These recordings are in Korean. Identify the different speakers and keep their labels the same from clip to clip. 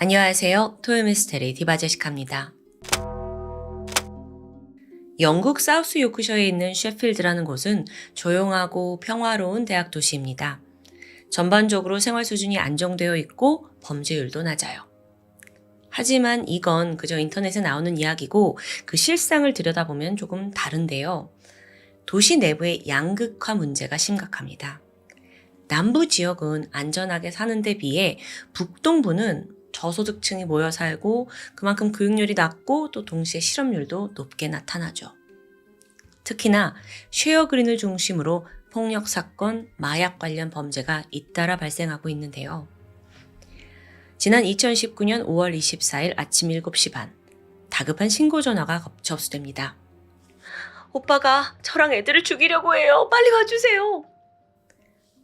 Speaker 1: 안녕하세요. 토요미스테리 디바제시카입니다. 영국 사우스 요크셔에 있는 셰필드라는 곳은 조용하고 평화로운 대학 도시입니다. 전반적으로 생활 수준이 안정되어 있고 범죄율도 낮아요. 하지만 이건 그저 인터넷에 나오는 이야기고 그 실상을 들여다보면 조금 다른데요. 도시 내부의 양극화 문제가 심각합니다. 남부 지역은 안전하게 사는 데 비해 북동부는 저소득층이 모여 살고 그만큼 교육률이 낮고 또 동시에 실업률도 높게 나타나죠. 특히나 쉐어그린을 중심으로 폭력 사건, 마약 관련 범죄가 잇따라 발생하고 있는데요. 지난 2019년 5월 24일 아침 7시 반, 다급한 신고 전화가 접수됩니다. 오빠가 저랑 애들을 죽이려고 해요. 빨리 와주세요.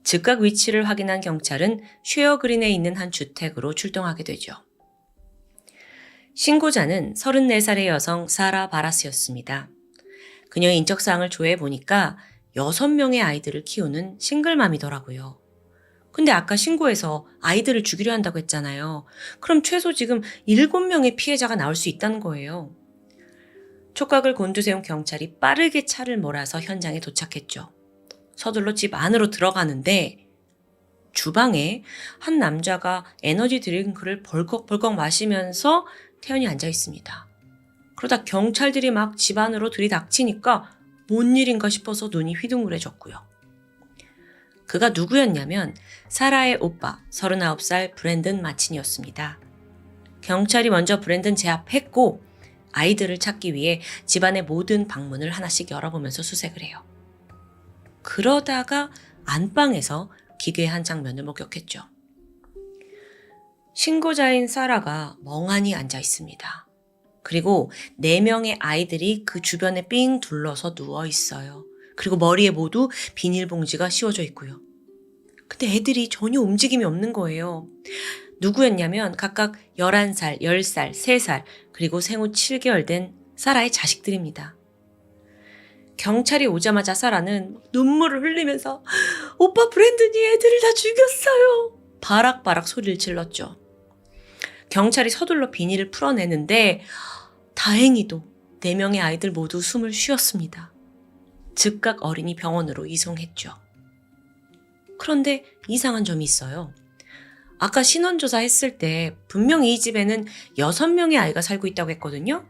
Speaker 1: 즉각 위치를 확인한 경찰은 쉐어그린에 있는 한 주택으로 출동하게 되죠. 신고자는 34살의 여성 사라 바라스였습니다. 그녀의 인적사항을 조회해보니까 6명의 아이들을 키우는 싱글맘이더라고요. 근데 아까 신고에서 아이들을 죽이려 한다고 했잖아요. 그럼 최소 지금 7명의 피해자가 나올 수 있다는 거예요. 촉각을 곤두세운 경찰이 빠르게 차를 몰아서 현장에 도착했죠. 서둘러 집 안으로 들어가는데 주방에 한 남자가 에너지 드링크를 벌컥벌컥 마시면서 태연히 앉아 있습니다. 그러다 경찰들이 막 집 안으로 들이닥치니까 뭔 일인가 싶어서 눈이 휘둥그레졌고요. 그가 누구였냐면 사라의 오빠 39살 브랜든 마친이었습니다. 경찰이 먼저 브랜든 제압했고 아이들을 찾기 위해 집안의 모든 방문을 하나씩 열어보면서 수색을 해요. 그러다가 안방에서 기괴한 장면을 목격했죠. 신고자인 사라가 멍하니 앉아 있습니다. 그리고 4명의 아이들이 그 주변에 삥 둘러서 누워 있어요. 그리고 머리에 모두 비닐봉지가 씌워져 있고요. 근데 애들이 전혀 움직임이 없는 거예요. 누구였냐면 각각 11살, 10살, 3살, 그리고 생후 7개월 된 사라의 자식들입니다. 경찰이 오자마자 사라는 눈물을 흘리면서 오빠 브랜든이 애들을 다 죽였어요. 바락바락 소리를 질렀죠. 경찰이 서둘러 비닐을 풀어내는데 다행히도 4명의 아이들 모두 숨을 쉬었습니다. 즉각 어린이 병원으로 이송했죠. 그런데 이상한 점이 있어요. 아까 신원조사 했을 때 분명히 이 집에는 6명의 아이가 살고 있다고 했거든요.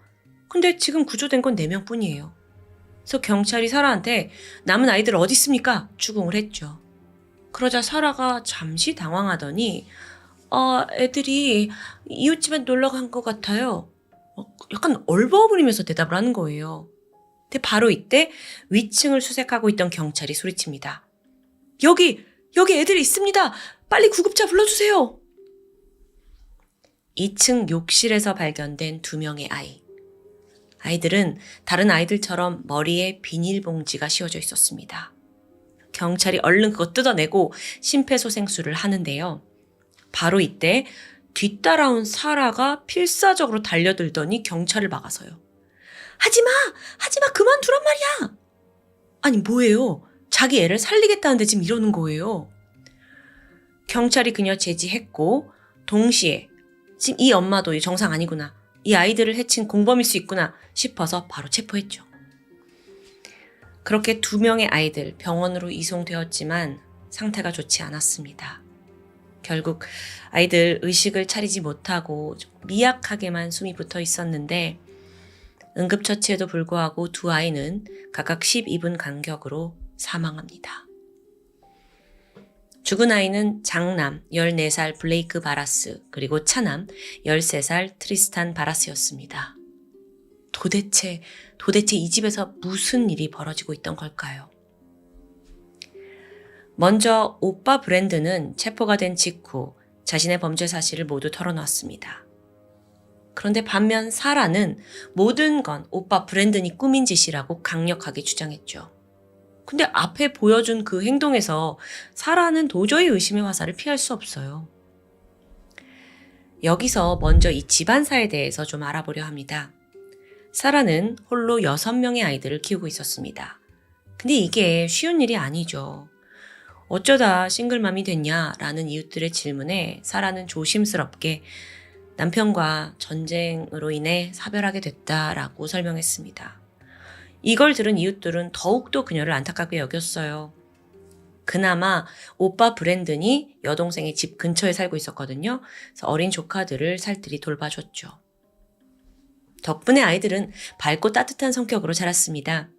Speaker 1: 근데 지금 구조된 건 4명 뿐이에요. 그래서 경찰이 사라한테 남은 아이들 어디 있습니까? 추궁을 했죠. 그러자 사라가 잠시 당황하더니 애들이 이웃집에 놀러 간 것 같아요. 약간 얼버무리면서 대답을 하는 거예요. 근데 바로 이때 위층을 수색하고 있던 경찰이 소리칩니다. 여기 애들이 있습니다. 빨리 구급차 불러주세요. 2층 욕실에서 발견된 2명의 아이. 아이들은 다른 아이들처럼 머리에 비닐봉지가 씌워져 있었습니다. 경찰이 얼른 그거 뜯어내고 심폐소생술을 하는데요. 바로 이때 뒤따라온 사라가 필사적으로 달려들더니 경찰을 막아서요. 하지마! 그만두란 말이야! 아니 뭐예요? 자기 애를 살리겠다는데 지금 이러는 거예요. 경찰이 그녀 제지했고 동시에 지금 이 엄마도 정상 아니구나. 이 아이들을 해친 공범일 수 있구나 싶어서 바로 체포했죠. 그렇게 2명의 아이들 병원으로 이송되었지만 상태가 좋지 않았습니다. 결국 아이들 의식을 차리지 못하고 미약하게만 숨이 붙어 있었는데 응급처치에도 불구하고 2 아이는 각각 12분 간격으로 사망합니다. 죽은 아이는 장남 14살 블레이크 바라스 그리고 차남 13살 트리스탄 바라스였습니다. 도대체 이 집에서 무슨 일이 벌어지고 있던 걸까요? 먼저 오빠 브랜든은 체포가 된 직후 자신의 범죄 사실을 모두 털어놓았습니다. 그런데 반면 사라는 모든 건 오빠 브랜든이 꾸민 짓이라고 강력하게 주장했죠. 근데 앞에 보여준 그 행동에서 사라는 도저히 의심의 화살을 피할 수 없어요. 여기서 먼저 이 집안사에 대해서 좀 알아보려 합니다. 사라는 홀로 6명의 아이들을 키우고 있었습니다. 근데 이게 쉬운 일이 아니죠. 어쩌다 싱글맘이 됐냐라는 이웃들의 질문에 사라는 조심스럽게 남편과 전쟁으로 인해 사별하게 됐다라고 설명했습니다. 이걸 들은 이웃들은 더욱더 그녀를 안타깝게 여겼어요. 그나마 오빠 브랜든이 여동생의 집 근처에 살고 있었거든요. 그래서 어린 조카들을 살뜰히 돌봐줬죠. 덕분에 아이들은 밝고 따뜻한 성격으로 자랐습니다.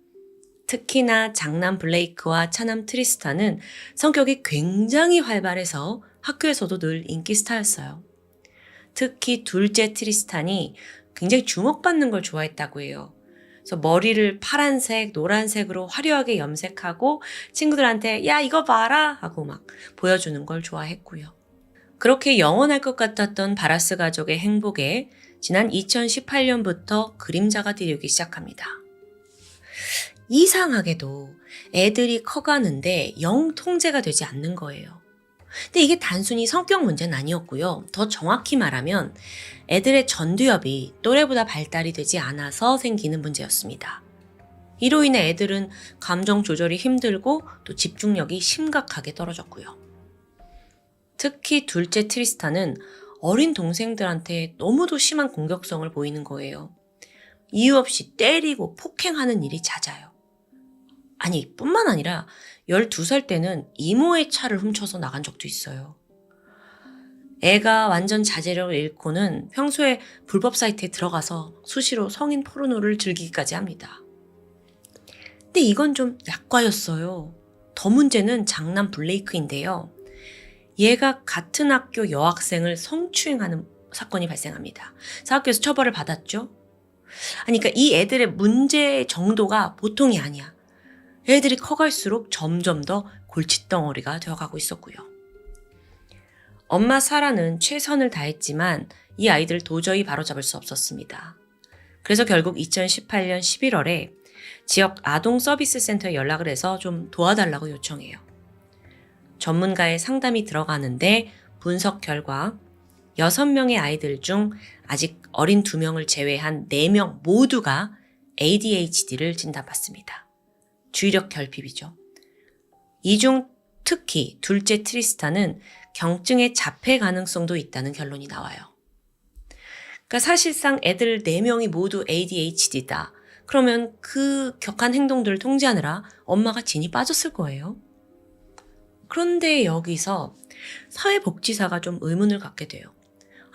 Speaker 1: 특히나 장남 블레이크와 차남 트리스탄은 성격이 굉장히 활발해서 학교에서도 늘 인기 스타였어요. 특히 둘째 트리스탄이 굉장히 주목받는 걸 좋아했다고 해요. 그래서 머리를 파란색, 노란색으로 화려하게 염색하고 친구들한테 야 이거 봐라 하고 막 보여주는 걸 좋아했고요. 그렇게 영원할 것 같았던 바라스 가족의 행복에 지난 2018년부터 그림자가 들이오기 시작합니다. 이상하게도 애들이 커가는데 영 통제가 되지 않는 거예요. 근데 이게 단순히 성격 문제는 아니었고요. 더 정확히 말하면 애들의 전두엽이 또래보다 발달이 되지 않아서 생기는 문제였습니다. 이로 인해 애들은 감정 조절이 힘들고 또 집중력이 심각하게 떨어졌고요. 특히 둘째 트리스탄은 어린 동생들한테 너무도 심한 공격성을 보이는 거예요. 이유 없이 때리고 폭행하는 일이 잦아요. 아니, 뿐만 아니라 12살 때는 이모의 차를 훔쳐서 나간 적도 있어요. 애가 완전 자제력을 잃고는 평소에 불법 사이트에 들어가서 수시로 성인 포르노를 즐기기까지 합니다. 근데 이건 좀 약과였어요. 더 문제는 장남 블레이크인데요. 얘가 같은 학교 여학생을 성추행하는 사건이 발생합니다. 그래서 학교에서 처벌을 받았죠. 아니, 그러니까 이 애들의 문제의 정도가 보통이 아니야. 애들이 커갈수록 점점 더 골칫덩어리가 되어가고 있었고요. 엄마 사라는 최선을 다했지만 이 아이들을 도저히 바로잡을 수 없었습니다. 그래서 결국 2018년 11월에 지역 아동 서비스 센터에 연락을 해서 좀 도와달라고 요청해요. 전문가의 상담이 들어가는데 분석 결과 6명의 아이들 중 아직 어린 2명을 제외한 4명 모두가 ADHD를 진단받습니다. 주의력 결핍이죠. 이 중 특히 둘째 트리스탄은 경증의 자폐 가능성도 있다는 결론이 나와요. 그러니까 사실상 애들 4명이 모두 ADHD다. 그러면 그 격한 행동들을 통제하느라 엄마가 진이 빠졌을 거예요. 그런데 여기서 사회복지사가 좀 의문을 갖게 돼요.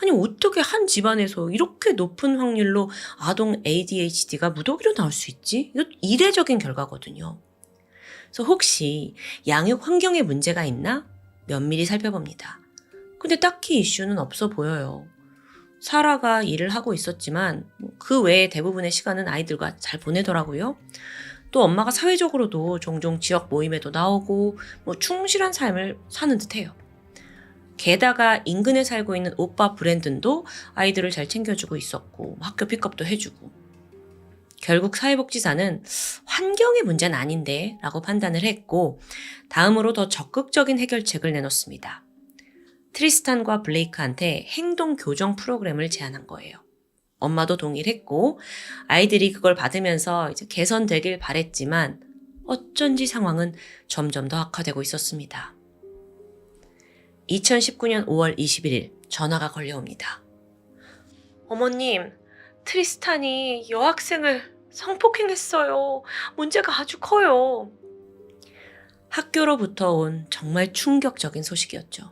Speaker 1: 아니 어떻게 한 집안에서 이렇게 높은 확률로 아동 ADHD가 무더기로 나올 수 있지? 이거 이례적인 결과거든요. 그래서 혹시 양육 환경에 문제가 있나? 면밀히 살펴봅니다. 근데 딱히 이슈는 없어 보여요. 사라가 일을 하고 있었지만 그 외에 대부분의 시간은 아이들과 잘 보내더라고요. 또 엄마가 사회적으로도 종종 지역 모임에도 나오고 충실한 삶을 사는 듯해요. 게다가 인근에 살고 있는 오빠 브랜든도 아이들을 잘 챙겨주고 있었고 학교 픽업도 해주고. 결국 사회복지사는 환경의 문제는 아닌데 라고 판단을 했고 다음으로 더 적극적인 해결책을 내놓습니다. 트리스탄과 블레이크한테 행동 교정 프로그램을 제안한 거예요. 엄마도 동의를 했고 아이들이 그걸 받으면서 이제 개선되길 바랬지만 어쩐지 상황은 점점 더 악화되고 있었습니다. 2019년 5월 21일 전화가 걸려옵니다. 어머님, 트리스탄이 여학생을 성폭행했어요. 문제가 아주 커요. 학교로부터 온 정말 충격적인 소식이었죠.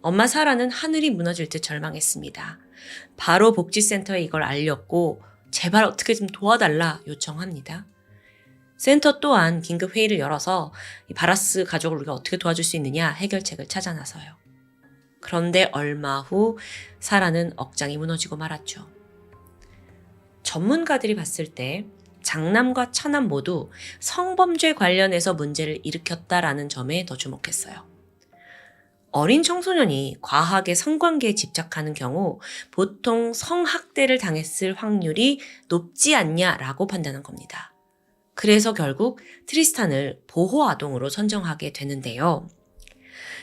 Speaker 1: 엄마 사라는 하늘이 무너질 듯 절망했습니다. 바로 복지센터에 이걸 알렸고 제발 어떻게 좀 도와달라 요청합니다. 센터 또한 긴급 회의를 열어서 이 바라스 가족을 우리가 어떻게 도와줄 수 있느냐 해결책을 찾아 나서요. 그런데 얼마 후 사라는 억장이 무너지고 말았죠. 전문가들이 봤을 때 장남과 차남 모두 성범죄 관련해서 문제를 일으켰다라는 점에 더 주목했어요. 어린 청소년이 과하게 성관계에 집착하는 경우 보통 성학대를 당했을 확률이 높지 않냐라고 판단한 겁니다. 그래서 결국 트리스탄을 보호아동으로 선정하게 되는데요.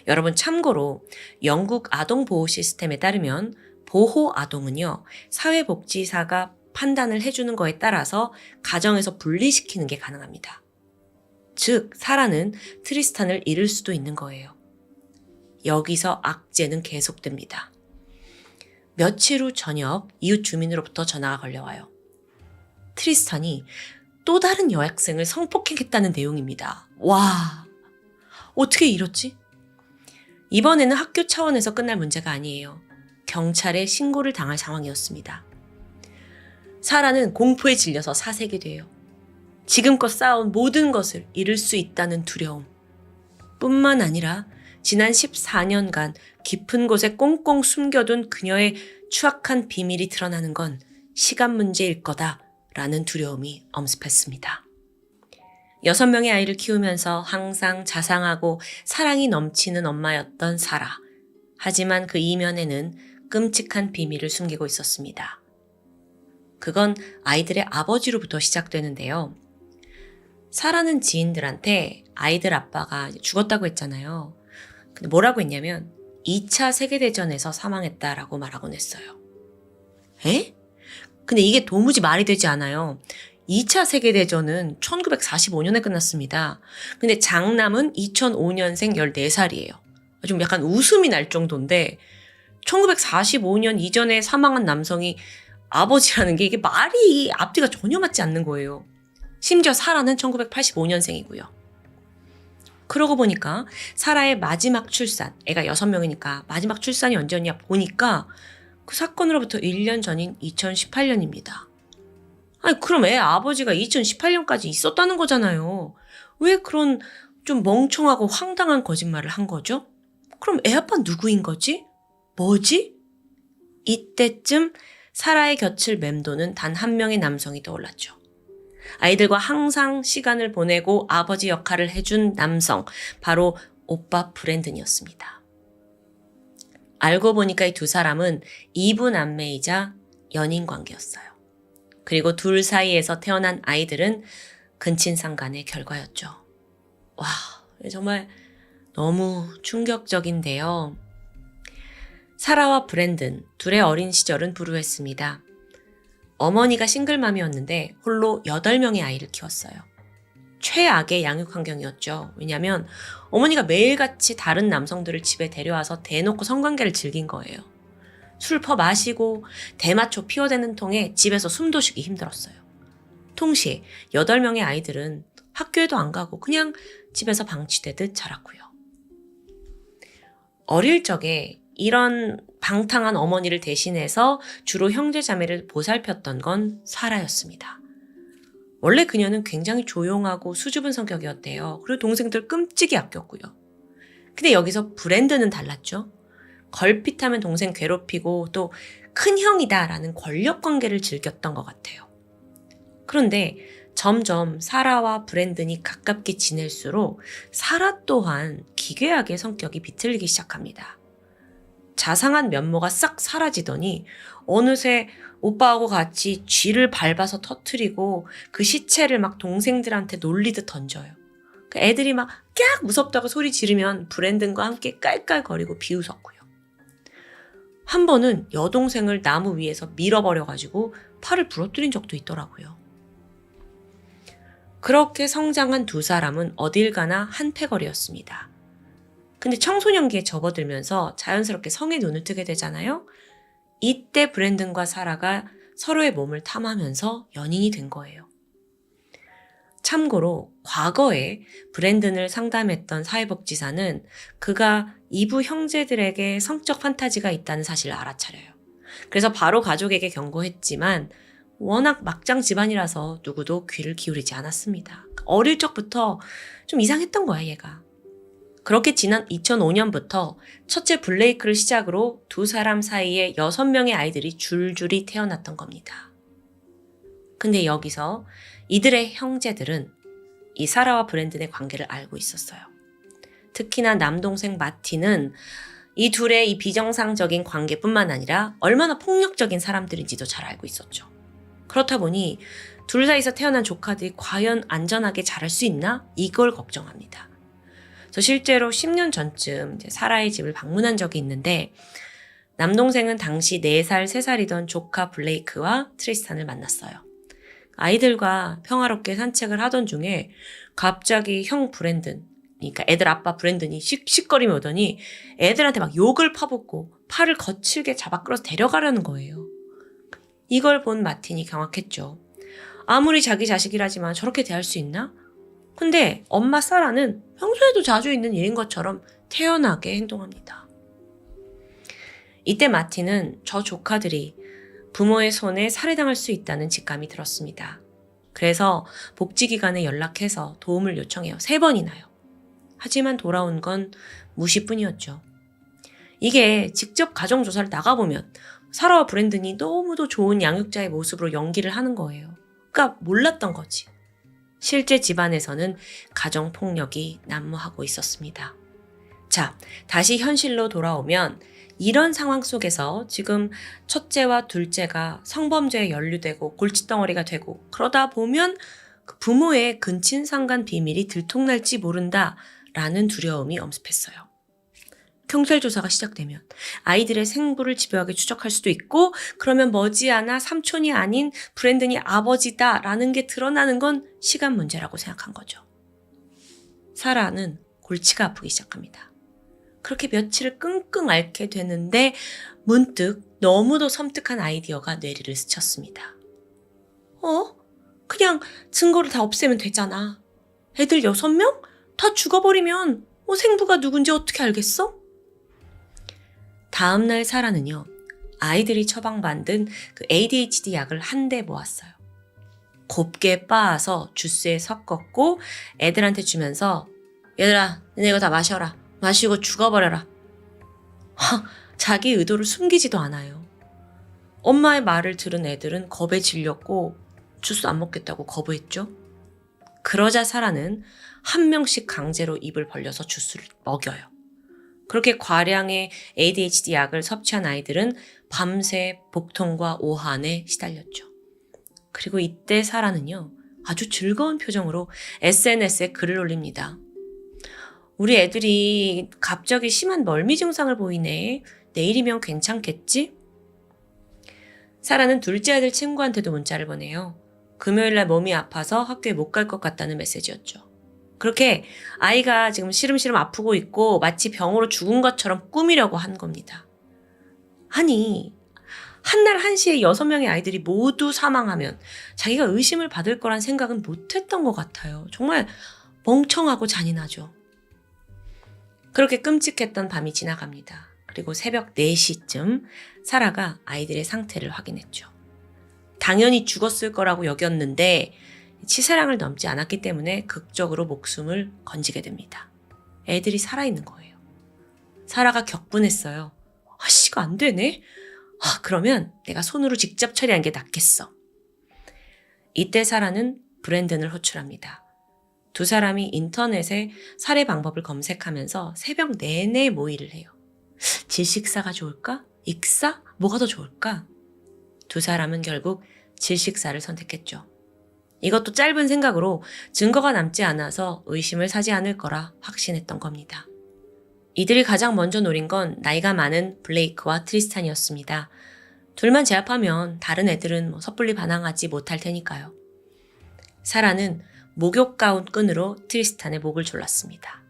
Speaker 1: 여러분 참고로 영국 아동보호 시스템에 따르면 보호아동은요, 사회복지사가 판단을 해주는 거에 따라서 가정에서 분리시키는 게 가능합니다. 즉, 사라는 트리스탄을 잃을 수도 있는 거예요. 여기서 악재는 계속됩니다. 며칠 후 저녁 이웃 주민으로부터 전화가 걸려와요. 트리스탄이 또 다른 여학생을 성폭행했다는 내용입니다. 와, 어떻게 이렇지? 이번에는 학교 차원에서 끝날 문제가 아니에요. 경찰에 신고를 당할 상황이었습니다. 사라는 공포에 질려서 사색이 돼요. 지금껏 쌓아온 모든 것을 잃을 수 있다는 두려움. 뿐만 아니라 지난 14년간 깊은 곳에 꽁꽁 숨겨둔 그녀의 추악한 비밀이 드러나는 건 시간 문제일 거다라는 두려움이 엄습했습니다. 6명의 아이를 키우면서 항상 자상하고 사랑이 넘치는 엄마였던 사라. 하지만 그 이면에는 끔찍한 비밀을 숨기고 있었습니다. 그건 아이들의 아버지로부터 시작되는데요. 사라는 지인들한테 아이들 아빠가 죽었다고 했잖아요. 근데 뭐라고 했냐면 2차 세계대전에서 사망했다라고 말하곤 했어요. 에? 근데 이게 도무지 말이 되지 않아요. 2차 세계대전은 1945년에 끝났습니다. 근데 장남은 2005년생 14살이에요. 좀 약간 웃음이 날 정도인데 1945년 이전에 사망한 남성이 아버지라는 게 이게 말이 앞뒤가 전혀 맞지 않는 거예요. 심지어 사라는 1985년생이고요. 그러고 보니까 사라의 마지막 출산, 애가 6명이니까 마지막 출산이 언제였냐 보니까 그 사건으로부터 1년 전인 2018년입니다. 아니 그럼 애 아버지가 2018년까지 있었다는 거잖아요. 왜 그런 좀 멍청하고 황당한 거짓말을 한 거죠? 그럼 애 아빠는 누구인 거지? 뭐지? 이때쯤 사라의 곁을 맴도는 단 한 명의 남성이 떠올랐죠. 아이들과 항상 시간을 보내고 아버지 역할을 해준 남성, 바로 오빠 브랜든이었습니다. 알고 보니까 이 두 사람은 이부남매이자 연인 관계였어요. 그리고 둘 사이에서 태어난 아이들은 근친상간의 결과였죠. 와, 정말 너무 충격적인데요. 사라와 브랜든, 둘의 어린 시절은 불우했습니다. 어머니가 싱글맘이었는데 홀로 8명의 아이를 키웠어요. 최악의 양육 환경이었죠. 왜냐하면 어머니가 매일같이 다른 남성들을 집에 데려와서 대놓고 성관계를 즐긴 거예요. 술 퍼 마시고 대마초 피워대는 통에 집에서 숨도 쉬기 힘들었어요. 동시에 8명의 아이들은 학교에도 안 가고 그냥 집에서 방치되듯 자랐고요. 어릴 적에 이런 방탕한 어머니를 대신해서 주로 형제자매를 보살폈던 건 사라였습니다. 원래 그녀는 굉장히 조용하고 수줍은 성격이었대요. 그리고 동생들 끔찍이 아꼈고요. 근데 여기서 브랜드는 달랐죠. 걸핏하면 동생 괴롭히고 또 큰 형이다라는 권력 관계를 즐겼던 것 같아요. 그런데 점점 사라와 브랜든이 가깝게 지낼수록 사라 또한 기괴하게 성격이 비틀리기 시작합니다. 자상한 면모가 싹 사라지더니 어느새 오빠하고 같이 쥐를 밟아서 터트리고 그 시체를 막 동생들한테 놀리듯 던져요. 애들이 막 깍 무섭다고 소리 지르면 브랜든과 함께 깔깔거리고 비웃었고요. 한 번은 여동생을 나무 위에서 밀어버려가지고 팔을 부러뜨린 적도 있더라고요. 그렇게 성장한 두 사람은 어딜 가나 한패거리였습니다. 근데 청소년기에 접어들면서 자연스럽게 성에 눈을 뜨게 되잖아요. 이때 브랜든과 사라가 서로의 몸을 탐하면서 연인이 된 거예요. 참고로 과거에 브랜든을 상담했던 사회복지사는 그가 이부 형제들에게 성적 판타지가 있다는 사실을 알아차려요. 그래서 바로 가족에게 경고했지만 워낙 막장 집안이라서 누구도 귀를 기울이지 않았습니다. 어릴 적부터 좀 이상했던 거야, 얘가. 그렇게 지난 2005년부터 첫째 블레이크를 시작으로 두 사람 사이에 6명의 아이들이 줄줄이 태어났던 겁니다. 근데 여기서 이들의 형제들은 이 사라와 브랜든의 관계를 알고 있었어요. 특히나 남동생 마틴은 이 둘의 이 비정상적인 관계뿐만 아니라 얼마나 폭력적인 사람들인지도 잘 알고 있었죠. 그렇다 보니 둘 사이에서 태어난 조카들이 과연 안전하게 자랄 수 있나? 이걸 걱정합니다. 저 실제로 10년 전쯤 사라의 집을 방문한 적이 있는데 남동생은 당시 4살, 3살이던 조카 블레이크와 트리스탄을 만났어요. 아이들과 평화롭게 산책을 하던 중에 갑자기 형 브랜든, 그러니까 애들 아빠 브랜든이 씩씩거리며 오더니 애들한테 막 욕을 퍼붓고 팔을 거칠게 잡아 끌어서 데려가려는 거예요. 이걸 본 마틴이 경악했죠. 아무리 자기 자식이라지만 저렇게 대할 수 있나? 근데 엄마 사라는 평소에도 자주 있는 일인 것처럼 태연하게 행동합니다. 이때 마틴은 저 조카들이 부모의 손에 살해당할 수 있다는 직감이 들었습니다. 그래서 복지기관에 연락해서 도움을 요청해요. 3번이나요. 하지만 돌아온 건 무시뿐이었죠. 이게 직접 가정조사를 나가보면 사라와 브랜든이 너무도 좋은 양육자의 모습으로 연기를 하는 거예요. 그러니까 몰랐던 거지. 실제 집안에서는 가정폭력이 난무하고 있었습니다. 자, 다시 현실로 돌아오면 이런 상황 속에서 지금 첫째와 둘째가 성범죄에 연루되고 골칫덩어리가 되고 그러다 보면 부모의 근친상간 비밀이 들통날지 모른다라는 두려움이 엄습했어요. 경찰조사가 시작되면 아이들의 생부를 집요하게 추적할 수도 있고 그러면 머지않아 삼촌이 아닌 브랜든이 아버지다라는 게 드러나는 건 시간 문제라고 생각한 거죠. 사라는 골치가 아프기 시작합니다. 그렇게 며칠을 끙끙 앓게 되는데 문득 너무도 섬뜩한 아이디어가 뇌리를 스쳤습니다. 그냥 증거를 다 없애면 되잖아. 애들 6명? 다 죽어버리면 생부가 누군지 어떻게 알겠어? 다음날 사라는요. 아이들이 처방받은 그 ADHD 약을 한 대 모았어요. 곱게 빻아서 주스에 섞었고 애들한테 주면서 얘들아, 너네 이거 다 마셔라. 마시고 죽어버려라. 자기 의도를 숨기지도 않아요. 엄마의 말을 들은 애들은 겁에 질렸고 주스 안 먹겠다고 거부했죠. 그러자 사라는 한 명씩 강제로 입을 벌려서 주스를 먹여요. 그렇게 과량의 ADHD 약을 섭취한 아이들은 밤새 복통과 오한에 시달렸죠. 그리고 이때 사라는요. 아주 즐거운 표정으로 SNS에 글을 올립니다. 우리 애들이 갑자기 심한 멀미 증상을 보이네. 내일이면 괜찮겠지? 사라는 둘째 아들 친구한테도 문자를 보내요. 금요일날 몸이 아파서 학교에 못 갈 것 같다는 메시지였죠. 그렇게 아이가 지금 시름시름 아프고 있고 마치 병으로 죽은 것처럼 꾸미려고 한 겁니다. 아니, 한날 1시에 6명의 아이들이 모두 사망하면 자기가 의심을 받을 거란 생각은 못했던 것 같아요. 정말 멍청하고 잔인하죠. 그렇게 끔찍했던 밤이 지나갑니다. 그리고 새벽 4시쯤 사라가 아이들의 상태를 확인했죠. 당연히 죽었을 거라고 여겼는데 치사량을 넘지 않았기 때문에 극적으로 목숨을 건지게 됩니다. 애들이 살아있는 거예요. 사라가 격분했어요. 이거 안 되네? 그러면 내가 손으로 직접 처리한 게 낫겠어. 이때 사라는 브랜든을 호출합니다. 두 사람이 인터넷에 살해 방법을 검색하면서 새벽 내내 모의를 해요. 질식사가 좋을까? 익사? 뭐가 더 좋을까? 두 사람은 결국 질식사를 선택했죠. 이것도 짧은 생각으로 증거가 남지 않아서 의심을 사지 않을 거라 확신했던 겁니다. 이들이 가장 먼저 노린 건 나이가 많은 블레이크와 트리스탄이었습니다. 둘만 제압하면 다른 애들은 섣불리 반항하지 못할 테니까요. 사라는 목욕 가운 끈으로 트리스탄의 목을 졸랐습니다.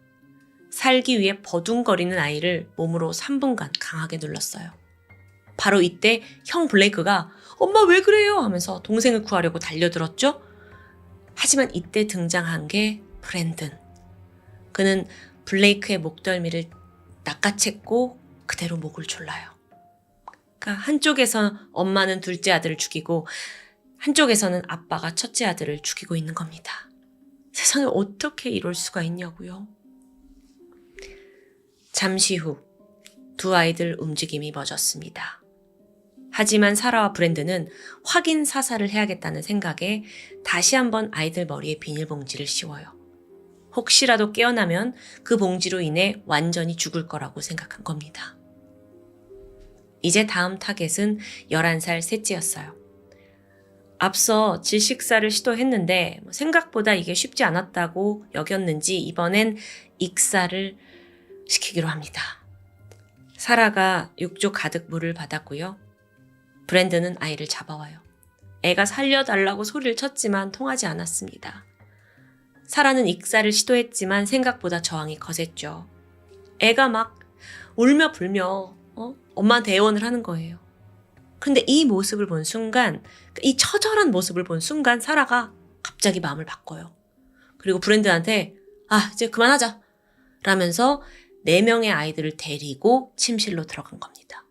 Speaker 1: 살기 위해 버둥거리는 아이를 몸으로 3분간 강하게 눌렀어요. 바로 이때 형 블레이크가 엄마 왜 그래요? 하면서 동생을 구하려고 달려들었죠. 하지만 이때 등장한 게 브랜든. 그는 블레이크의 목덜미를 낚아챘고 그대로 목을 졸라요. 그러니까 한쪽에서 엄마는 둘째 아들을 죽이고 한쪽에서는 아빠가 첫째 아들을 죽이고 있는 겁니다. 세상에 어떻게 이럴 수가 있냐고요. 잠시 후 두 아이들 움직임이 멎었습니다. 하지만 사라와 브랜든은 확인 사살을 해야겠다는 생각에 다시 한번 아이들 머리에 비닐봉지를 씌워요. 혹시라도 깨어나면 그 봉지로 인해 완전히 죽을 거라고 생각한 겁니다. 이제 다음 타겟은 11살 셋째였어요. 앞서 질식사를 시도했는데 생각보다 이게 쉽지 않았다고 여겼는지 이번엔 익사를 시키기로 합니다. 사라가 육조 가득 물을 받았고요. 브랜든은 아이를 잡아와요. 애가 살려달라고 소리를 쳤지만 통하지 않았습니다. 사라는 익사를 시도했지만 생각보다 저항이 거셌죠. 애가 막 울며 불며 엄마한테 애원을 하는 거예요. 그런데 이 모습을 본 순간, 이 처절한 모습을 본 순간 사라가 갑자기 마음을 바꿔요. 그리고 브랜든한테 이제 그만하자 라면서 4명의 아이들을 데리고 침실로 들어간 겁니다.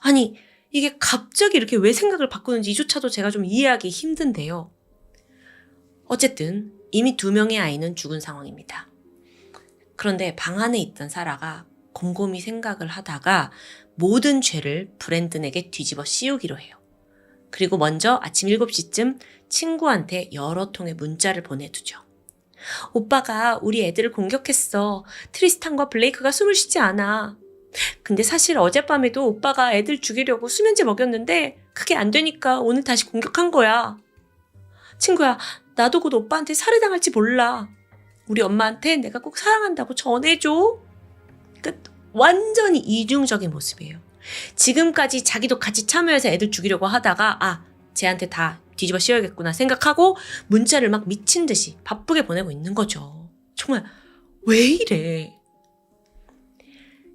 Speaker 1: 아니, 이게 갑자기 이렇게 왜 생각을 바꾸는지 이조차도 제가 좀 이해하기 힘든데요. 어쨌든 이미 2명의 아이는 죽은 상황입니다. 그런데 방 안에 있던 사라가 곰곰이 생각을 하다가 모든 죄를 브랜든에게 뒤집어 씌우기로 해요. 그리고 먼저 아침 7시쯤 친구한테 여러 통의 문자를 보내두죠. 오빠가 우리 애들을 공격했어. 트리스탄과 블레이크가 숨을 쉬지 않아. 근데 사실 어젯밤에도 오빠가 애들 죽이려고 수면제 먹였는데 그게 안 되니까 오늘 다시 공격한 거야. 친구야, 나도 곧 오빠한테 살해당할지 몰라. 우리 엄마한테 내가 꼭 사랑한다고 전해줘. 그러니까 완전히 이중적인 모습이에요. 지금까지 자기도 같이 참여해서 애들 죽이려고 하다가 쟤한테 다 뒤집어 씌워야겠구나 생각하고 문자를 막 미친 듯이 바쁘게 보내고 있는 거죠. 정말 왜 이래?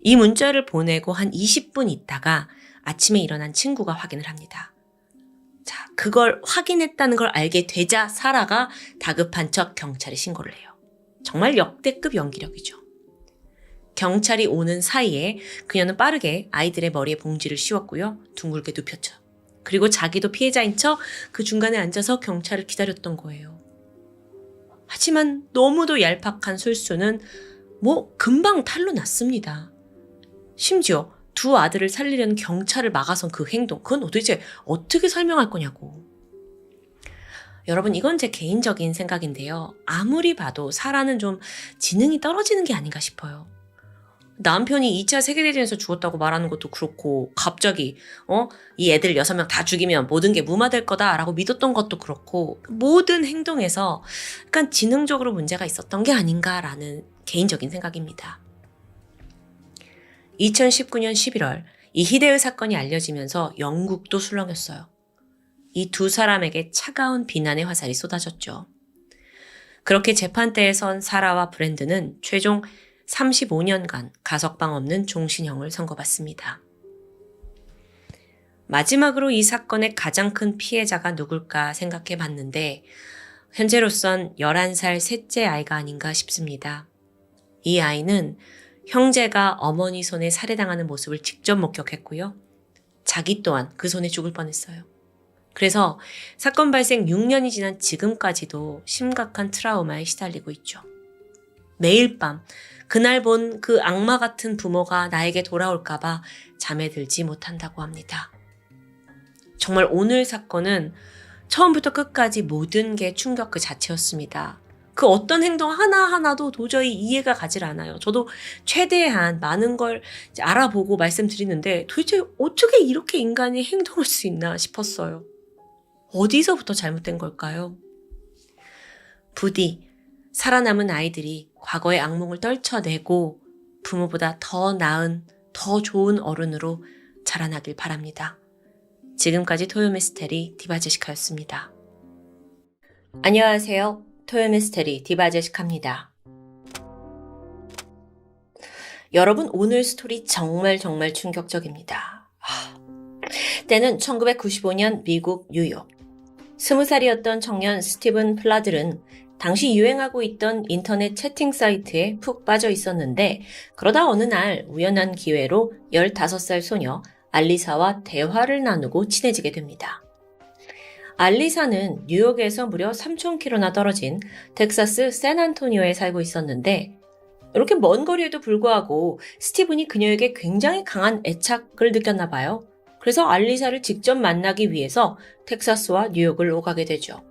Speaker 1: 이 문자를 보내고 한 20분 있다가 아침에 일어난 친구가 확인을 합니다. 자, 그걸 확인했다는 걸 알게 되자 사라가 다급한 척 경찰에 신고를 해요. 정말 역대급 연기력이죠. 경찰이 오는 사이에 그녀는 빠르게 아이들의 머리에 봉지를 씌웠고요. 둥글게 눕혔죠. 그리고 자기도 피해자인 척 그 중간에 앉아서 경찰을 기다렸던 거예요. 하지만 너무도 얄팍한 술수는 금방 탄로 났습니다. 심지어 2 아들을 살리려는 경찰을 막아선 그 행동, 그건 도대체 어떻게 설명할 거냐고. 여러분, 이건 제 개인적인 생각인데요. 아무리 봐도 사라는 좀 지능이 떨어지는 게 아닌가 싶어요. 남편이 2차 세계대전에서 죽었다고 말하는 것도 그렇고 갑자기 이 애들 6명 다 죽이면 모든 게 무마될 거다라고 믿었던 것도 그렇고 모든 행동에서 약간 지능적으로 문제가 있었던 게 아닌가라는 개인적인 생각입니다. 2019년 11월 이 히데의 사건이 알려지면서 영국도 술렁였어요. 이 2 사람에게 차가운 비난의 화살이 쏟아졌죠. 그렇게 재판대에 선 사라와 브랜든은 최종 35년간 가석방 없는 종신형을 선고받습니다. 마지막으로 이 사건의 가장 큰 피해자가 누굴까 생각해 봤는데 현재로선 11살 셋째 아이가 아닌가 싶습니다. 이 아이는 형제가 어머니 손에 살해당하는 모습을 직접 목격했고요. 자기 또한 그 손에 죽을 뻔했어요. 그래서 사건 발생 6년이 지난 지금까지도 심각한 트라우마에 시달리고 있죠. 매일 밤 그날 본 그 악마 같은 부모가 나에게 돌아올까봐 잠에 들지 못한다고 합니다. 정말 오늘 사건은 처음부터 끝까지 모든 게 충격 그 자체였습니다. 그 어떤 행동 하나하나도 도저히 이해가 가질 않아요. 저도 최대한 많은 걸 알아보고 말씀드리는데 도대체 어떻게 이렇게 인간이 행동할 수 있나 싶었어요. 어디서부터 잘못된 걸까요? 부디 살아남은 아이들이 과거의 악몽을 떨쳐내고 부모보다 더 나은, 더 좋은 어른으로 자라나길 바랍니다. 지금까지 토요미스테리 디바제시카였습니다. 안녕하세요. 토요미스테리 디바제시카입니다. 여러분, 오늘 스토리 정말 충격적입니다. 때는 1995년 미국 뉴욕. 20살이었던 청년 스티븐 플라들은 당시 유행하고 있던 인터넷 채팅 사이트에 푹 빠져 있었는데 그러다 어느 날 우연한 기회로 15살 소녀 알리사와 대화를 나누고 친해지게 됩니다. 알리사는 뉴욕에서 무려 3,000km나 떨어진 텍사스 샌안토니오에 살고 있었는데 이렇게 먼 거리에도 불구하고 스티븐이 그녀에게 굉장히 강한 애착을 느꼈나 봐요. 그래서 알리사를 직접 만나기 위해서 텍사스와 뉴욕을 오가게 되죠.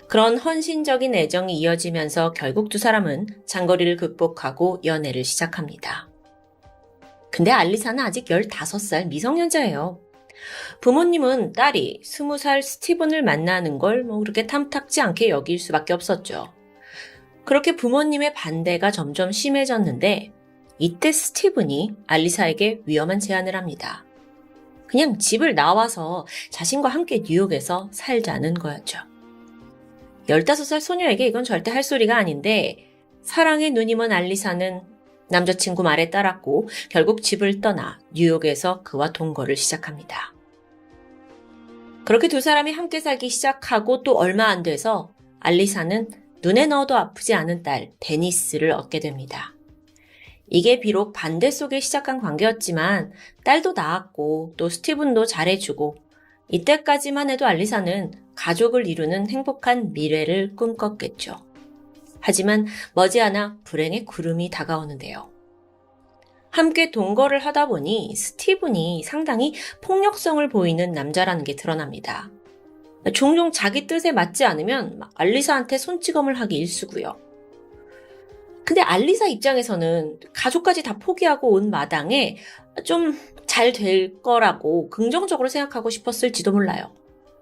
Speaker 1: 그런 헌신적인 애정이 이어지면서 결국 2 사람은 장거리를 극복하고 연애를 시작합니다. 근데 알리사는 아직 15살 미성년자예요. 부모님은 딸이 20살 스티븐을 만나는 걸 그렇게 탐탁지 않게 여길 수밖에 없었죠. 그렇게 부모님의 반대가 점점 심해졌는데 이때 스티븐이 알리사에게 위험한 제안을 합니다. 그냥 집을 나와서 자신과 함께 뉴욕에서 살자는 거였죠. 15살 소녀에게 이건 절대 할 소리가 아닌데 사랑의 눈이 먼 알리사는 남자친구 말에 따랐고 결국 집을 떠나 뉴욕에서 그와 동거를 시작합니다. 그렇게 두 사람이 함께 살기 시작하고 또 얼마 안 돼서 알리사는 눈에 넣어도 아프지 않은 딸 데니스를 얻게 됩니다. 이게 비록 반대 속에 시작한 관계였지만 딸도 낳았고 또 스티븐도 잘해주고 이때까지만 해도 알리사는 가족을 이루는 행복한 미래를 꿈꿨겠죠. 하지만 머지않아 불행의 구름이 다가오는데요. 함께 동거를 하다 보니 스티븐이 상당히 폭력성을 보이는 남자라는 게 드러납니다. 종종 자기 뜻에 맞지 않으면 알리사한테 손찌검을 하기 일쑤고요. 근데 알리사 입장에서는 가족까지 다 포기하고 온 마당에 좀 잘 될 거라고 긍정적으로 생각하고 싶었을지도 몰라요.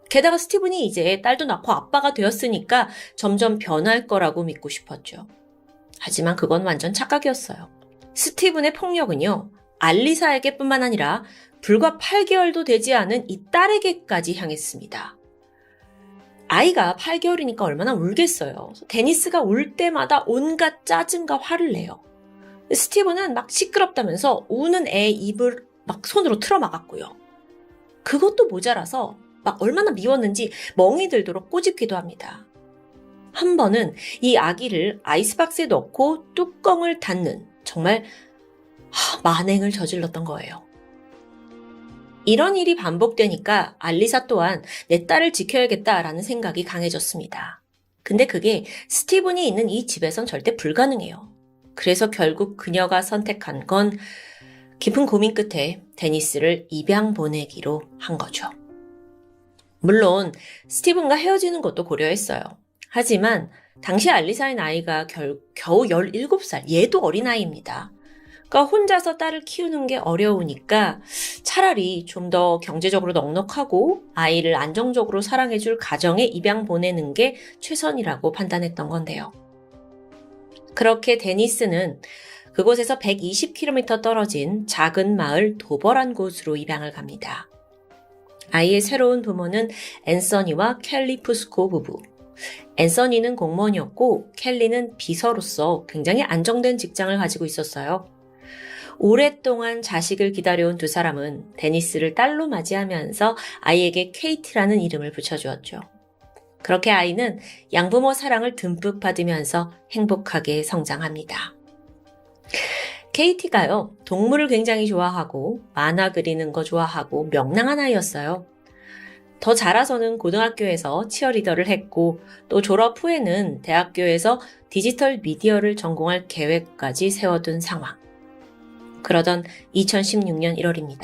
Speaker 1: 게다가 스티븐이 이제 딸도 낳고 아빠가 되었으니까 점점 변할 거라고 믿고 싶었죠. 하지만 그건 완전 착각이었어요. 스티븐의 폭력은요, 알리사에게뿐만 아니라 불과 8개월도 되지 않은 이 딸에게까지 향했습니다. 아이가 8개월이니까 얼마나 울겠어요. 데니스가 울 때마다 온갖 짜증과 화를 내요. 스티븐은 막 시끄럽다면서 우는 애 입을 막 손으로 틀어막았고요. 그것도 모자라서 막 얼마나 미웠는지 멍이 들도록 꼬집기도 합니다. 한 번은 이 아기를 아이스박스에 넣고 뚜껑을 닫는 정말 만행을 저질렀던 거예요. 이런 일이 반복되니까 알리사 또한 내 딸을 지켜야겠다라는 생각이 강해졌습니다. 근데 그게 스티븐이 있는 이 집에선 절대 불가능해요. 그래서 결국 그녀가 선택한 건 깊은 고민 끝에 데니스를 입양 보내기로 한 거죠. 물론 스티븐과 헤어지는 것도 고려했어요. 하지만 당시 알리사의 나이가 겨우 17살, 얘도 어린아이입니다. 그러니까 혼자서 딸을 키우는 게 어려우니까 차라리 좀 더 경제적으로 넉넉하고 아이를 안정적으로 사랑해줄 가정에 입양 보내는 게 최선이라고 판단했던 건데요. 그렇게 데니스는 그곳에서 120km 떨어진 작은 마을 도버란 곳으로 입양을 갑니다. 아이의 새로운 부모는 앤서니와 켈리 푸스코 부부. 앤서니는 공무원이었고 켈리는 비서로서 굉장히 안정된 직장을 가지고 있었어요. 오랫동안 자식을 기다려온 두 사람은 데니스를 딸로 맞이하면서 아이에게 케이티라는 이름을 붙여주었죠. 그렇게 아이는 양부모 사랑을 듬뿍 받으면서 행복하게 성장합니다. 케이티가요, 동물을 굉장히 좋아하고 만화 그리는 거 좋아하고 명랑한 아이였어요. 더 자라서는 고등학교에서 치어리더를 했고 또 졸업 후에는 대학교에서 디지털 미디어를 전공할 계획까지 세워둔 상황. 그러던 2016년 1월입니다.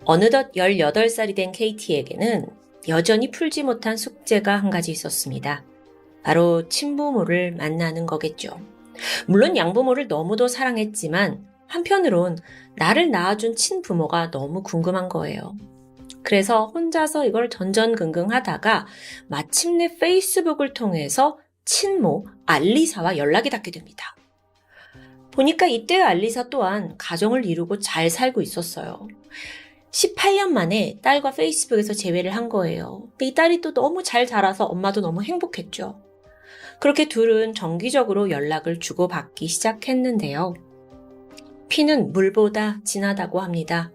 Speaker 1: 어느덧 18살이 된 케이티에게는 여전히 풀지 못한 숙제가 한 가지 있었습니다. 바로 친부모를 만나는 거겠죠. 물론 양부모를 너무도 사랑했지만 한편으론 나를 낳아준 친부모가 너무 궁금한 거예요. 그래서 혼자서 이걸 전전긍긍 하다가 마침내 페이스북을 통해서 친모 알리사와 연락이 닿게 됩니다. 보니까 이때의 알리사 또한 가정을 이루고 잘 살고 있었어요. 18년 만에 딸과 페이스북에서 재회를 한 거예요. 이 딸이 또 너무 잘 자라서 엄마도 너무 행복했죠. 그렇게 둘은 정기적으로 연락을 주고받기 시작했는데요. 피는 물보다 진하다고 합니다.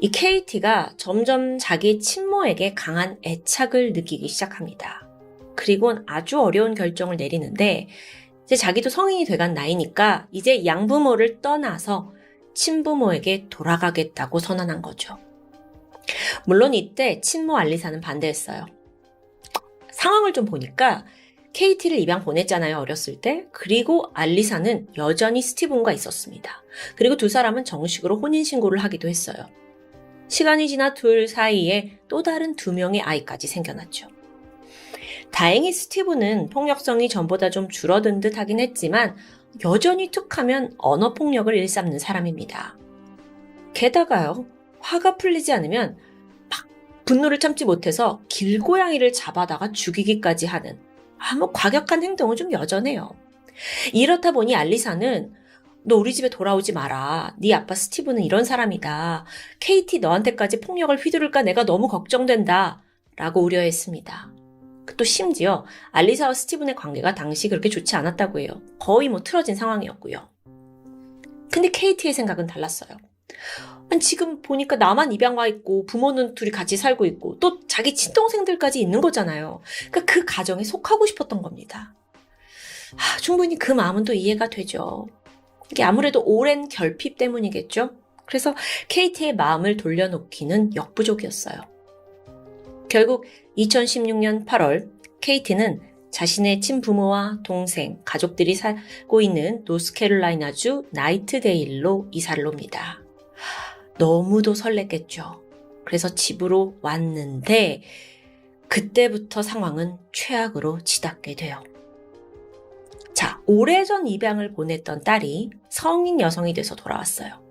Speaker 1: 이 케이티가 점점 자기 친모에게 강한 애착을 느끼기 시작합니다. 그리고는 아주 어려운 결정을 내리는데 이제 자기도 성인이 돼간 나이니까 이제 양부모를 떠나서 친부모에게 돌아가겠다고 선언한 거죠. 물론 이때 친모 알리사는 반대했어요. 상황을 좀 보니까 케이티를 입양 보냈잖아요, 어렸을 때. 그리고 알리사는 여전히 스티븐과 있었습니다. 그리고 두 사람은 정식으로 혼인신고를 하기도 했어요. 시간이 지나 둘 사이에 또 다른 2명의 아이까지 생겨났죠. 다행히 스티븐은 폭력성이 전보다 좀 줄어든 듯 하긴 했지만 여전히 툭하면 언어폭력을 일삼는 사람입니다. 게다가요, 화가 풀리지 않으면 막 분노를 참지 못해서 길고양이를 잡아다가 죽이기까지 하는 아무 과격한 행동은 좀 여전해요. 이렇다 보니 알리사는 너 우리 집에 돌아오지 마라. 네 아빠 스티븐은 이런 사람이다. 케이티 너한테까지 폭력을 휘두를까 내가 너무 걱정된다. 라고 우려했습니다. 또 심지어 알리사와 스티븐의 관계가 당시 그렇게 좋지 않았다고 해요. 거의 틀어진 상황이었고요. 근데 KT의 생각은 달랐어요. 아니, 지금 보니까 나만 입양 와 있고 부모는 둘이 같이 살고 있고 또 자기 친동생들까지 있는 거잖아요. 그러니까 그 가정에 속하고 싶었던 겁니다. 충분히 그 마음은 또 이해가 되죠. 이게 아무래도 오랜 결핍 때문이겠죠. 그래서 KT의 마음을 돌려놓기는 역부족이었어요. 결국 2016년 8월 KT는 자신의 친부모와 동생, 가족들이 살고 있는 노스캐롤라이나주 나이트데일로 이사를 옵니다. 너무도 설렜겠죠. 그래서 집으로 왔는데 그때부터 상황은 최악으로 치닫게 돼요. 자, 오래전 입양을 보냈던 딸이 성인 여성이 돼서 돌아왔어요.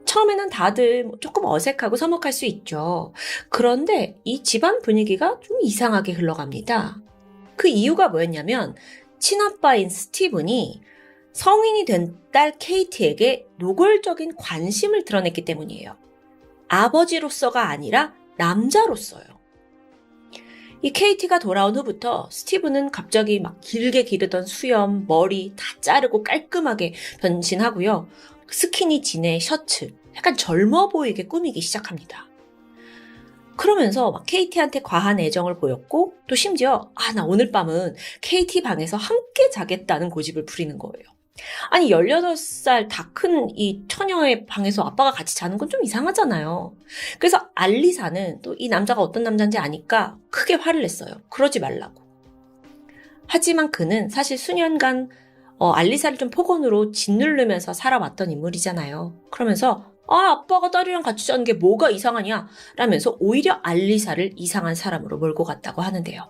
Speaker 1: 처음에는 다들 조금 어색하고 서먹할 수 있죠. 그런데 이 집안 분위기가 좀 이상하게 흘러갑니다. 그 이유가 뭐였냐면 친아빠인 스티븐이 성인이 된 딸 KT에게 노골적인 관심을 드러냈기 때문이에요. 아버지로서가 아니라 남자로서요. 이 KT가 돌아온 후부터 스티븐은 갑자기 막 길게 기르던 수염, 머리 다 자르고 깔끔하게 변신하고요. 스키니진의 셔츠, 약간 젊어 보이게 꾸미기 시작합니다. 그러면서 막 KT한테 과한 애정을 보였고 또 심지어 나 오늘 밤은 KT 방에서 함께 자겠다는 고집을 부리는 거예요. 아니 18살 다 큰 이 처녀의 방에서 아빠가 같이 자는 건 좀 이상하잖아요. 그래서 알리사는 또 이 남자가 어떤 남자인지 아니까 크게 화를 냈어요. 그러지 말라고. 하지만 그는 사실 수년간 알리사를 좀 폭언으로 짓누르면서 살아왔던 인물이잖아요. 그러면서 아빠가 딸이랑 같이 자는 게 뭐가 이상하냐 라면서 오히려 알리사를 이상한 사람으로 몰고 갔다고 하는데요.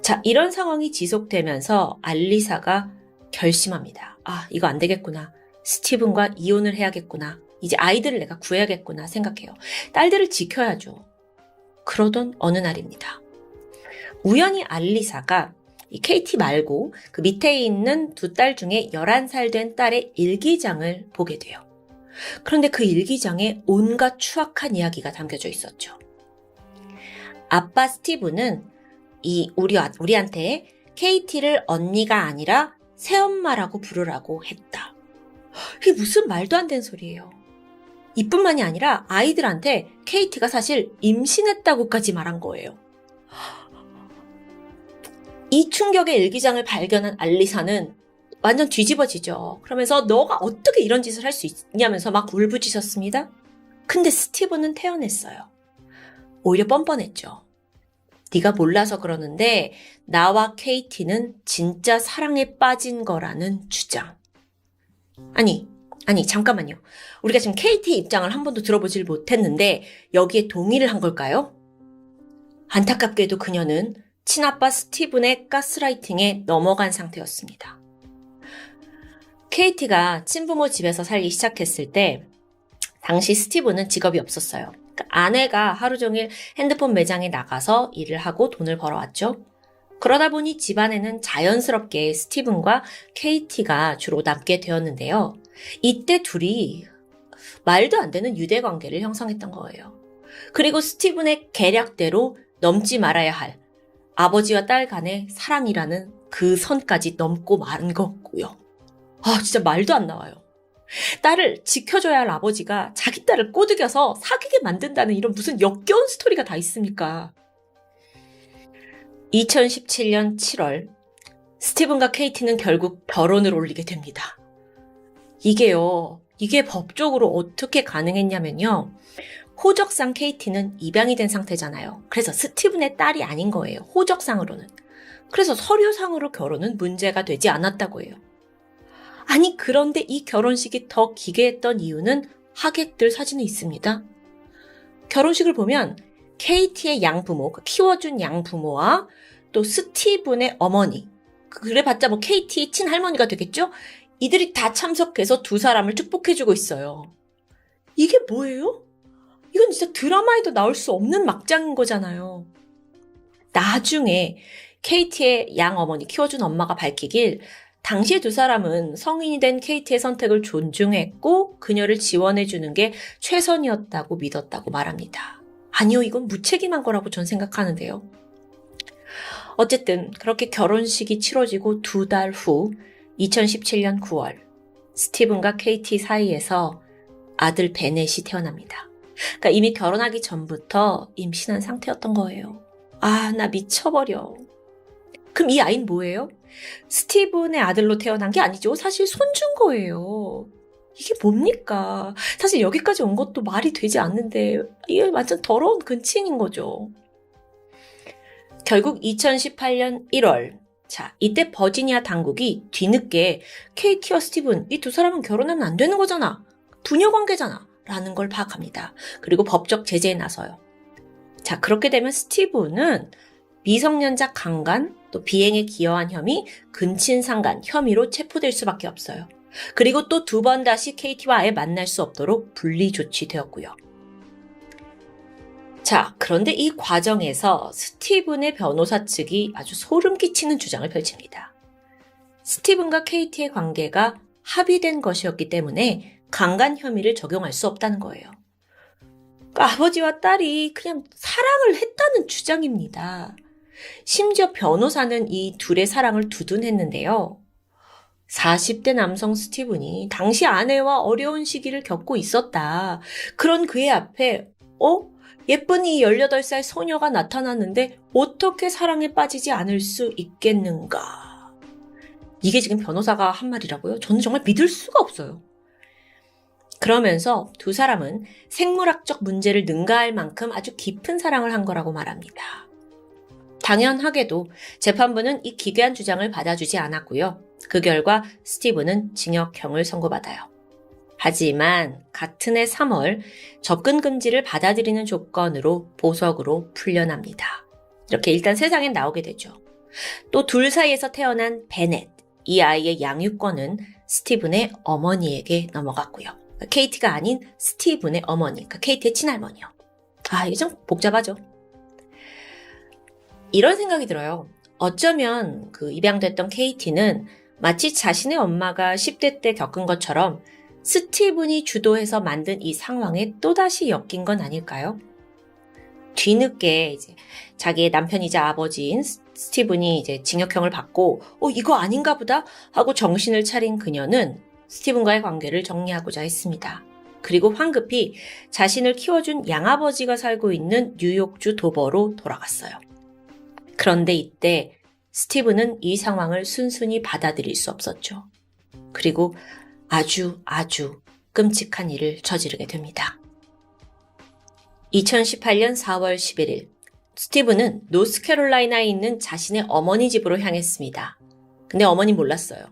Speaker 1: 자, 이런 상황이 지속되면서 알리사가 결심합니다. 이거 안 되겠구나. 스티븐과 이혼을 해야겠구나. 이제 아이들을 내가 구해야겠구나 생각해요. 딸들을 지켜야죠. 그러던 어느 날입니다. 우연히 알리사가 이 KT 말고 그 밑에 있는 두 딸 중에 11살 된 딸의 일기장을 보게 돼요. 그런데 그 일기장에 온갖 추악한 이야기가 담겨져 있었죠. 아빠 스티븐은 우리한테 KT를 언니가 아니라 새엄마라고 부르라고 했다. 이게 무슨 말도 안 되는 소리예요. 이뿐만이 아니라 아이들한테 KT가 사실 임신했다고까지 말한 거예요. 이 충격의 일기장을 발견한 알리사는 완전 뒤집어지죠. 그러면서 너가 어떻게 이런 짓을 할 수 있냐면서 막 울부짖었습니다. 근데 스티븐은 태어냈어요. 오히려 뻔뻔했죠. 네가 몰라서 그러는데 나와 KT는 진짜 사랑에 빠진 거라는 주장. 아니 잠깐만요. 우리가 지금 KT 입장을 한 번도 들어보질 못했는데 여기에 동의를 한 걸까요? 안타깝게도 그녀는 친아빠 스티븐의 가스라이팅에 넘어간 상태였습니다. KT가 친부모 집에서 살기 시작했을 때 당시 스티븐은 직업이 없었어요. 아내가 하루 종일 핸드폰 매장에 나가서 일을 하고 돈을 벌어왔죠. 그러다 보니 집안에는 자연스럽게 스티븐과 KT가 주로 남게 되었는데요. 이때 둘이 말도 안 되는 유대 관계를 형성했던 거예요. 그리고 스티븐의 계략대로 넘지 말아야 할 아버지와 딸 간의 사랑이라는 그 선까지 넘고 만 거고요. 진짜 말도 안 나와요. 딸을 지켜줘야 할 아버지가 자기 딸을 꼬드겨서 사귀게 만든다는 이런 무슨 역겨운 스토리가 다 있습니까? 2017년 7월 스티븐과 KT는 결국 결혼을 올리게 됩니다. 이게 법적으로 어떻게 가능했냐면요. 호적상 KT는 입양이 된 상태잖아요. 그래서 스티븐의 딸이 아닌 거예요. 호적상으로는. 그래서 서류상으로 결혼은 문제가 되지 않았다고 해요. 아니 그런데 이 결혼식이 더 기괴했던 이유는 하객들 사진에 있습니다. 결혼식을 보면 KT의 양부모, 키워준 양부모와 또 스티븐의 어머니, 그래봤자 뭐 KT의 친할머니가 되겠죠? 이들이 다 참석해서 두 사람을 축복해주고 있어요. 이게 뭐예요? 이건 진짜 드라마에도 나올 수 없는 막장인 거잖아요. 나중에 KT의 양어머니, 키워준 엄마가 밝히길 당시에 두 사람은 성인이 된 KT의 선택을 존중했고 그녀를 지원해주는 게 최선이었다고 믿었다고 말합니다. 아니요, 이건 무책임한 거라고 전 생각하는데요. 어쨌든 그렇게 결혼식이 치러지고 2달 후 2017년 9월 스티븐과 케이티 사이에서 아들 베넷이 태어납니다. 그러니까 이미 결혼하기 전부터 임신한 상태였던 거예요. 아, 나 미쳐버려. 그럼 이 아이는 뭐예요? 스티븐의 아들로 태어난 게 아니죠. 사실 손준 거예요. 이게 뭡니까? 사실 여기까지 온 것도 말이 되지 않는데 이게 완전 더러운 근친인 거죠. 결국 2018년 1월 자, 이때 버지니아 당국이 뒤늦게 케이티와 스티븐 이 두 사람은 결혼하면 안 되는 거잖아. 부녀 관계잖아. 라는 걸 파악합니다. 그리고 법적 제재에 나서요. 자, 그렇게 되면 스티븐은 미성년자 강간, 또 비행에 기여한 혐의, 근친상간 혐의로 체포될 수밖에 없어요. 그리고 또 두 번 다시 케이티와 아예 만날 수 없도록 분리 조치되었고요. 자, 그런데 이 과정에서 스티븐의 변호사 측이 아주 소름 끼치는 주장을 펼칩니다. 스티븐과 케이티의 관계가 합의된 것이었기 때문에 강간 혐의를 적용할 수 없다는 거예요. 그러니까 아버지와 딸이 그냥 사랑을 했다는 주장입니다. 심지어 변호사는 이 둘의 사랑을 두둔했는데요. 40대 남성 스티븐이 당시 아내와 어려운 시기를 겪고 있었다. 그런 그의 앞에 예쁜 이 18살 소녀가 나타났는데 어떻게 사랑에 빠지지 않을 수 있겠는가. 이게 지금 변호사가 한 말이라고요? 저는 정말 믿을 수가 없어요. 그러면서 두 사람은 생물학적 문제를 능가할 만큼 아주 깊은 사랑을 한 거라고 말합니다. 당연하게도 재판부는 이 기괴한 주장을 받아주지 않았고요. 그 결과 스티븐은 징역형을 선고받아요. 하지만 같은 해 3월 접근 금지를 받아들이는 조건으로 보석으로 풀려납니다. 이렇게 일단 세상에 나오게 되죠. 또 둘 사이에서 태어난 베넷, 이 아이의 양육권은 스티븐의 어머니에게 넘어갔고요. 케이티가 아닌 스티븐의 어머니, 그러니까 케이티의 친할머니요. 아, 이게 좀 복잡하죠. 이런 생각이 들어요. 어쩌면 그 입양됐던 케이티는 마치 자신의 엄마가 10대 때 겪은 것처럼 스티븐이 주도해서 만든 이 상황에 또다시 엮인 건 아닐까요? 뒤늦게 이제 자기의 남편이자 아버지인 스티븐이 이제 징역형을 받고 이거 아닌가 보다 하고 정신을 차린 그녀는 스티븐과의 관계를 정리하고자 했습니다. 그리고 황급히 자신을 키워준 양아버지가 살고 있는 뉴욕주 도버로 돌아갔어요. 그런데 이때 스티븐은 이 상황을 순순히 받아들일 수 없었죠. 그리고 아주 끔찍한 일을 저지르게 됩니다. 2018년 4월 11일 스티븐은 노스캐롤라이나에 있는 자신의 어머니 집으로 향했습니다. 근데 어머니 몰랐어요.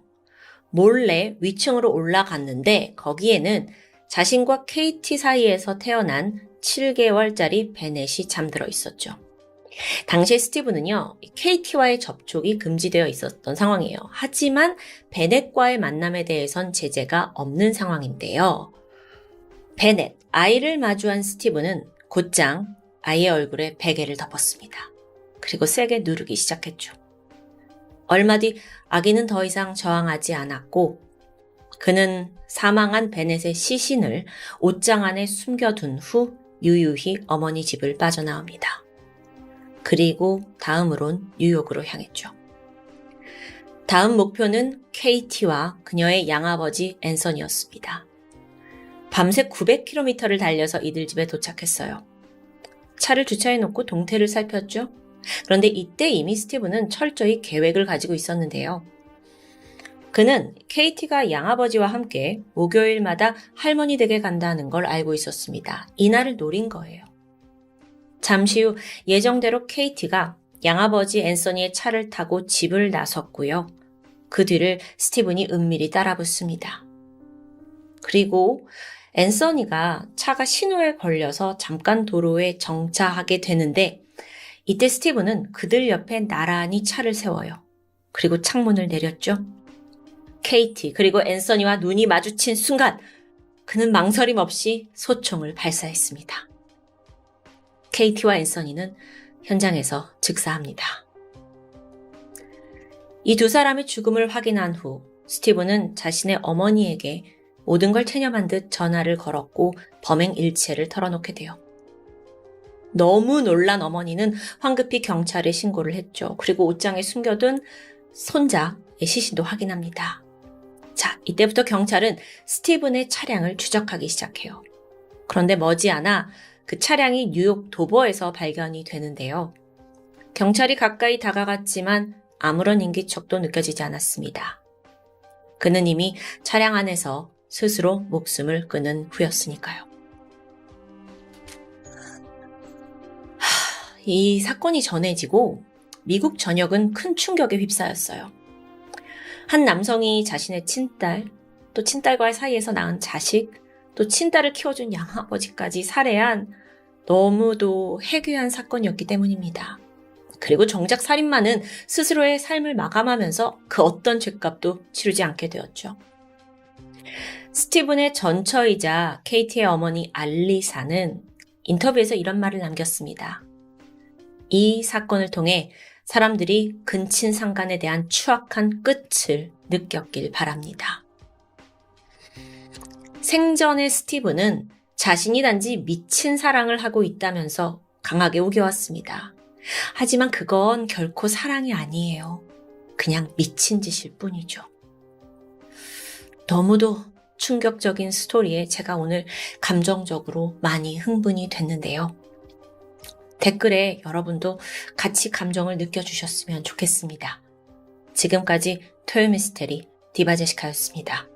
Speaker 1: 몰래 위층으로 올라갔는데 거기에는 자신과 케이티 사이에서 태어난 7개월짜리 베넷이 잠들어 있었죠. 당시에 스티븐은요, 케이티와의 접촉이 금지되어 있었던 상황이에요. 하지만 베넷과의 만남에 대해선 제재가 없는 상황인데요. 베넷, 아이를 마주한 스티븐은 곧장 아이의 얼굴에 베개를 덮었습니다. 그리고 세게 누르기 시작했죠. 얼마 뒤 아기는 더 이상 저항하지 않았고 그는 사망한 베넷의 시신을 옷장 안에 숨겨둔 후 유유히 어머니 집을 빠져나옵니다. 그리고 다음으론 뉴욕으로 향했죠. 다음 목표는 케이티와 그녀의 양아버지 앤서니였습니다. 밤새 900km를 달려서 이들 집에 도착했어요. 차를 주차해놓고 동태를 살폈죠. 그런데 이때 이미 스티븐은 철저히 계획을 가지고 있었는데요. 그는 케이티가 양아버지와 함께 목요일마다 할머니 댁에 간다는 걸 알고 있었습니다. 이날을 노린 거예요. 잠시 후 예정대로 케이티가 양아버지 앤서니의 차를 타고 집을 나섰고요. 그 뒤를 스티븐이 은밀히 따라붙습니다. 그리고 앤서니가 차가 신호에 걸려서 잠깐 도로에 정차하게 되는데 이때 스티븐은 그들 옆에 나란히 차를 세워요. 그리고 창문을 내렸죠. 케이티 그리고 앤서니와 눈이 마주친 순간 그는 망설임 없이 소총을 발사했습니다. 케이티와 앤서니는 현장에서 즉사합니다. 이 두 사람의 죽음을 확인한 후 스티븐은 자신의 어머니에게 모든 걸 체념한 듯 전화를 걸었고 범행 일체를 털어놓게 돼요. 너무 놀란 어머니는 황급히 경찰에 신고를 했죠. 그리고 옷장에 숨겨둔 손자의 시신도 확인합니다. 자, 이때부터 경찰은 스티븐의 차량을 추적하기 시작해요. 그런데 머지않아 그 차량이 뉴욕 도버에서 발견이 되는데요. 경찰이 가까이 다가갔지만 아무런 인기척도 느껴지지 않았습니다. 그는 이미 차량 안에서 스스로 목숨을 끊은 후였으니까요. 이 사건이 전해지고 미국 전역은 큰 충격에 휩싸였어요. 한 남성이 자신의 친딸, 또 친딸과의 사이에서 낳은 자식, 또 친딸을 키워준 양아버지까지 살해한 너무도 해괴한 사건이었기 때문입니다. 그리고 정작 살인마는 스스로의 삶을 마감하면서 그 어떤 죗값도 치르지 않게 되었죠. 스티븐의 전처이자 케이티의 어머니 알리사는 인터뷰에서 이런 말을 남겼습니다. 이 사건을 통해 사람들이 근친상간에 대한 추악한 끝을 느꼈길 바랍니다. 생전의 스티븐은 자신이 단지 미친 사랑을 하고 있다면서 강하게 우겨왔습니다. 하지만 그건 결코 사랑이 아니에요. 그냥 미친 짓일 뿐이죠. 너무도 충격적인 스토리에 제가 오늘 감정적으로 많이 흥분이 됐는데요. 댓글에 여러분도 같이 감정을 느껴주셨으면 좋겠습니다. 지금까지 토요미스테리 디바제시카였습니다.